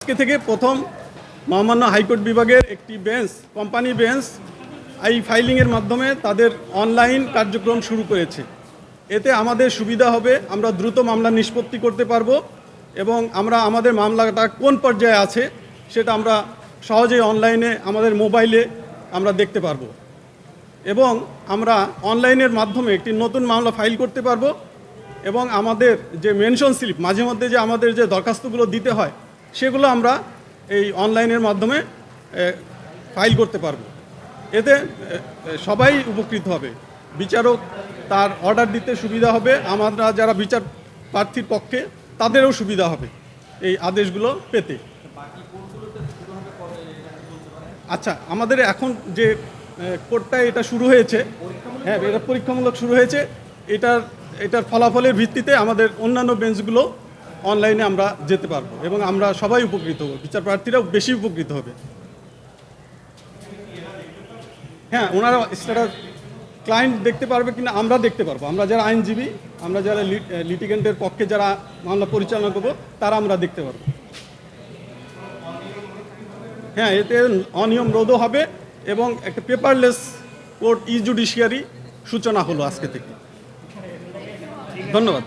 আজকে থেকে প্রথম মহামান্য হাইকোর্ট বিভাগের একটি বেঞ্চ, কোম্পানি বেঞ্চ, এই ফাইলিংয়ের মাধ্যমে তাদের অনলাইন কার্যক্রম শুরু করেছে। এতে আমাদের সুবিধা হবে, আমরা দ্রুত মামলা নিষ্পত্তি করতে পারবো এবং আমরা আমাদের মামলাটা কোন পর্যায়ে আছে সেটা আমরা সহজেই অনলাইনে আমাদের মোবাইলে আমরা দেখতে পারবো এবং আমরা অনলাইনের মাধ্যমে একটি নতুন মামলা ফাইল করতে পারবো এবং আমাদের যে মেনশন স্লিপ মাঝে মধ্যে যে আমাদের যে দরখাস্তগুলো দিতে হয় সেগুলো আমরা এই অনলাইনের মাধ্যমে ফাইল করতে পারবো। এতে সবাই উপকৃত হবে, বিচারক তার অর্ডার দিতে সুবিধা হবে, আমরা যারা বিচার প্রার্থীর পক্ষে তাদেরও সুবিধা হবে এই আদেশগুলো পেতে। আচ্ছা, আমাদের এখন যে কোর্টটা এটা শুরু হয়েছে, হ্যাঁ এটা পরীক্ষামূলক শুরু হয়েছে, এটার ফলাফলের ভিত্তিতে আমাদের অন্যান্য বেঞ্চগুলো অনলাইনে আমরা যেতে পারবো এবং আমরা সবাই উপকৃত হব, বিচার প্রার্থীরাও বেশি উপকৃত হবে। হ্যাঁ, ওনারা স্ট্যাটাস ক্লায়েন্ট দেখতে পারবে কিনা আমরা দেখতে পারবো, আমরা যারা আইনজীবী, আমরা যারা লিটিগেন্টের পক্ষে যারা মামলা পরিচালনা করবো তারা আমরা দেখতে পারবো। হ্যাঁ, এতে অনিয়ম রোধও হবে এবং একটা পেপারলেস কোর্ট ই জুডিশিয়ারি সূচনা হলো আজকে থেকে। ধন্যবাদ।